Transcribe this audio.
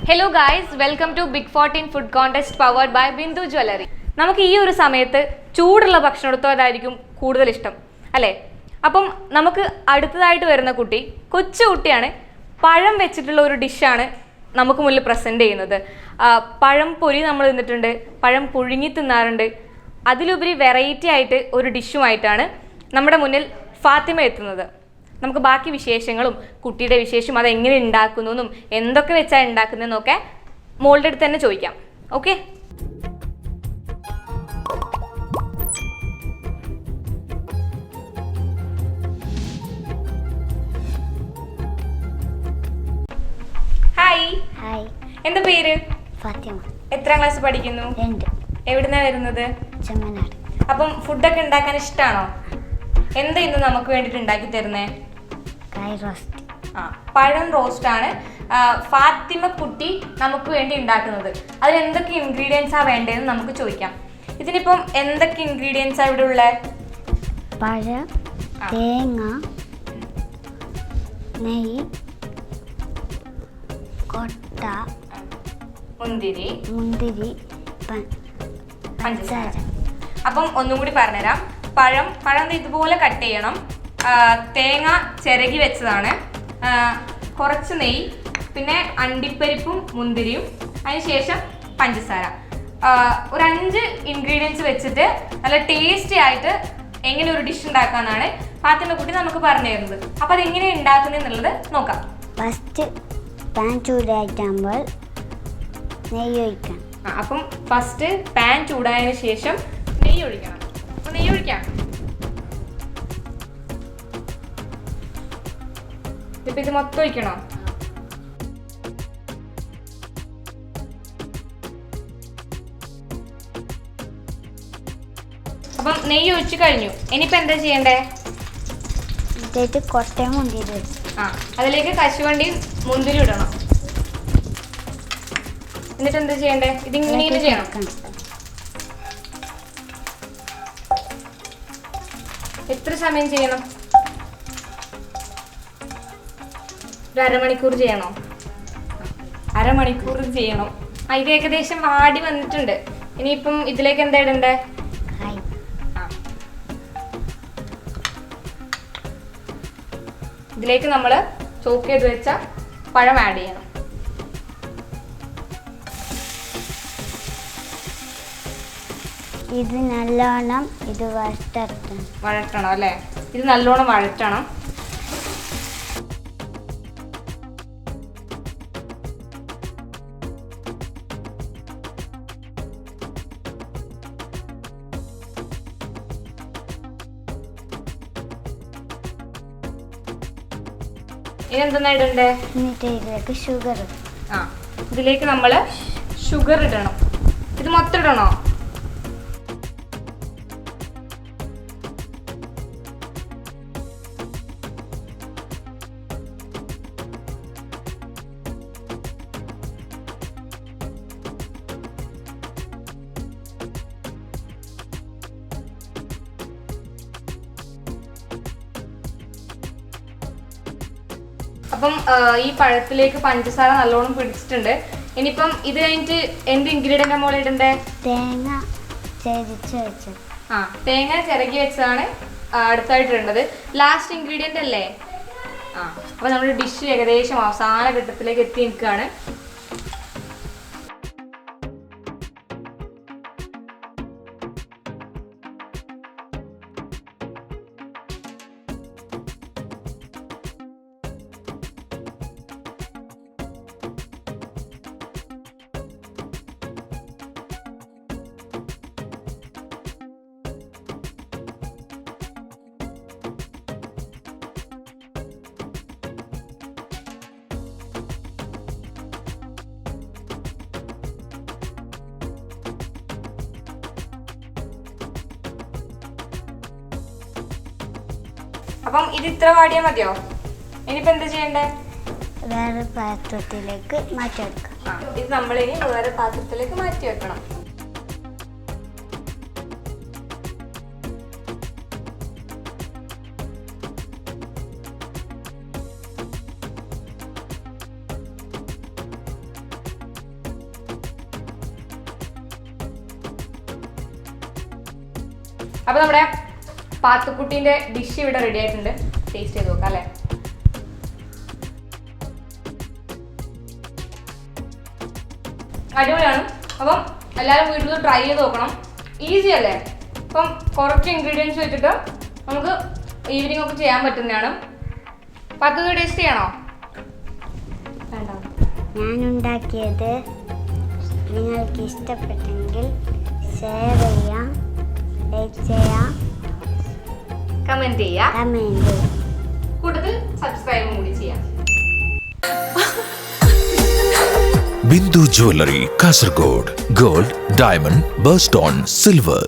Hello guys, welcome to BIG14 food contest powered by Bindu jewelry. നമുക്ക് ഈ ഒരു സമയത്ത് ചൂടുള്ള ഭക്ഷണത്തോടായിരിക്കും കൂടുതൽ ഇഷ്ടം അല്ലേ? അപ്പം നമുക്ക് അടുത്തതായിട്ട് വരുന്ന കുട്ടി കൊച്ചു കുട്ടിയാണ്. പഴം വെച്ചിട്ടുള്ള ഒരു ഡിഷാണ് നമുക്ക് മുന്നിൽ പ്രസന്റ് ചെയ്യുന്നത്. പഴം പൊരി നമ്മൾ തിന്നിട്ടുണ്ട്, പഴം പുഴുങ്ങി തിന്നാറുണ്ട്. അതിലുപരി വെറൈറ്റി ആയിട്ട് ഒരു ഡിഷുമായിട്ടാണ് നമ്മുടെ മുന്നിൽ ഫാത്തിമ എത്തുന്നത്. നമുക്ക് ബാക്കി വിശേഷങ്ങളും കുട്ടിയുടെ വിശേഷം അതെങ്ങനെ ഉണ്ടാക്കുന്നു എന്തൊക്കെ വെച്ചാൽ ഉണ്ടാക്കുന്നതെന്നൊക്കെ മോളുടെ അടുത്ത് തന്നെ ചോദിക്കാം. Okay, hi. ഹായ്, എന്താ പേര്? ഫാത്തിമ. എത്രാം ക്ലാസ് പഠിക്കുന്നു? 2. എവിടുന്നാ വരുന്നത്? ചെമ്മനാട്. അപ്പം ഫുഡൊക്കെ ഉണ്ടാക്കാൻ ഇഷ്ടമാണോ? എന്താ ഇന്ന് നമുക്ക് വേണ്ടിയിട്ട് ഉണ്ടാക്കി തരുന്നേ? കായ് റോസ്റ്റ്. പഴം റോസ്റ്റ് ആണ് ഫാത്തിമ കുട്ടി നമുക്ക് വേണ്ടി ഉണ്ടാക്കുന്നത്. അതിൽ എന്തൊക്കെ ഇൻഗ്രീഡിയൻസാ വേണ്ടതെന്ന് നമുക്ക് ചോദിക്കാം. ഇതിനിപ്പം എന്തൊക്കെ ഇൻഗ്രീഡിയൻസാ ഇവിടെ ഉള്ളത്? പഴം, തേങ്ങ, നെയ്യ്, കൊട്ട, മുന്തിരി, പഞ്ചസാര. അപ്പം ഒന്നും കൂടി പറഞ്ഞുതരാം. പഴം ഇതുപോലെ കട്ട് ചെയ്യണം. തേങ്ങ ചിരകി വെച്ചതാണ്, കുറച്ച് നെയ്യ്, പിന്നെ അണ്ടിപ്പരിപ്പും മുന്തിരിയും, അതിനുശേഷം പഞ്ചസാര. ഒരു 5 ഇൻഗ്രീഡിയൻസ് വെച്ചിട്ട് നല്ല ടേസ്റ്റി ആയിട്ട് എങ്ങനെ ഒരു ഡിഷ് ഉണ്ടാക്കാന്നാണ് ഫാത്തിമ കുട്ടി നമുക്ക് പറഞ്ഞു തരുന്നത്. അപ്പം അതെങ്ങനെ ഉണ്ടാക്കുന്നതെന്നുള്ളത് നോക്കാം. ഫസ്റ്റ് പാൻ ചൂടായിട്ടാകുമ്പോൾ നെയ്യ് ഒഴിക്കണം. അപ്പം ഫസ്റ്റ് പാൻ ചൂടായതിനു ശേഷം നെയ്യ് ഒഴിക്കണം. അപ്പം നെയ്യ് ഒഴിക്കാം. ഇപ്പം ഇത് മൊത്തം ഒഴിക്കണോ? അപ്പം നെയ്യ് ഒഴിച്ചു കഴിഞ്ഞു. ഇനിയിപ്പോൾ എന്താ ചെയ്യണ്ടേ? ഇതിലേക്ക് കൊട്ടയും മുന്തിരി. അതിലേക്ക് കശുവണ്ടിയും മുന്തിരി ഇടണം. എന്നിട്ട് എന്താ ചെയ്യണ്ടേ? ഇതിങ്ങനെ ചെയ്യണം. എത്ര സമയം ചെയ്യണം? ഒരു അരമണിക്കൂർ ചെയ്യണോ? അരമണിക്കൂർ ചെയ്യണം. ഇത് ഏകദേശം വാടി വന്നിട്ടുണ്ട്. ഇനിയിപ്പം ഇതിലേക്ക് എന്താ ഇടണ്ടേ? ഇതിലേക്ക് നമ്മൾ ചോക്ക് ചെയ്ത് വെച്ച പഴം ആഡ് ചെയ്യണം. ഇത് നല്ലോണം വഴറ്റണം അല്ലേ? ഇത് നല്ലോണം വഴറ്റണം. ഇതെന്താ ഇടണ്ടേ? എന്നിട്ട് ഇതിലേക്ക് ഷുഗർ. ഇതിലേക്ക് നമ്മൾ ഷുഗർ ഇടണം. ഇത് മൊത്തം ഇടണോ? അപ്പം ഈ പഴത്തിലേക്ക് പഞ്ചസാര നല്ലോണം പിടിച്ചിട്ടുണ്ട്. ഇനിയിപ്പം ഇത് കഴിഞ്ഞിട്ട് എന്ത് ഇൻഗ്രീഡിയൻ്റ് മോളെ ഇടണ്ടേ? തേങ്ങ ചിരകി വെച്ചത്. തേങ്ങ ചിരകി വെച്ചതാണ് അടുത്തായിട്ട് ഇടേണ്ടത്. ലാസ്റ്റ് ഇൻഗ്രീഡിയൻ്റ് അല്ലേ? അപ്പം നമ്മുടെ ഡിഷ് ഏകദേശം അവസാന ഘട്ടത്തിലേക്ക് എത്തി നിൽക്കുകയാണ്. അപ്പം ഇത് ഇത്ര വാടിയാൽ മതിയോ? ഇനിയിപ്പോൾ എന്താ ചെയ്യണ്ടേ? വേറെ പാത്രത്തിലേക്ക് മാറ്റി വെക്കാം. ഇത് നമ്മളിനി വേറെ പാത്രത്തിലേക്ക് മാറ്റി വെക്കണം. അപ്പോൾ നമ്മുടെ പാത്തുക്കുട്ടീൻ്റെ ഡിഷ് ഇവിടെ റെഡി ആയിട്ടുണ്ട്. ടേസ്റ്റ് ചെയ്ത് നോക്കാം അല്ലേ. അടിപൊളിയാണ്. അപ്പം എല്ലാവരും വീട്ടിൽ ട്രൈ ചെയ്ത് നോക്കണം. ഈസി അല്ലേ. അപ്പം കുറച്ച് ഇൻഗ്രീഡിയൻസ് വെച്ചിട്ട് നമുക്ക് ഈവനിങ് ഒക്കെ ചെയ്യാൻ പറ്റുന്നതാണ്. പത്ത് ടേസ്റ്റ് ചെയ്യണോ? വേണ്ട. ഞാൻ ഉണ്ടാക്കിയത് നിങ്ങൾക്ക് ഇഷ്ടപ്പെട്ടെങ്കിൽ ഷെയർ ചെയ്യാം, ലൈക്ക് ചെയ്യാം, കമൻറ്റ് ചെയ്യാം, കമൻറ്റ് കൂടുതൽ സബ്സ്ക്രൈബും കൂടി ചെയ്യാം. Bindu Jewelry, Kasargod. Gold, diamond, birthstone, silver.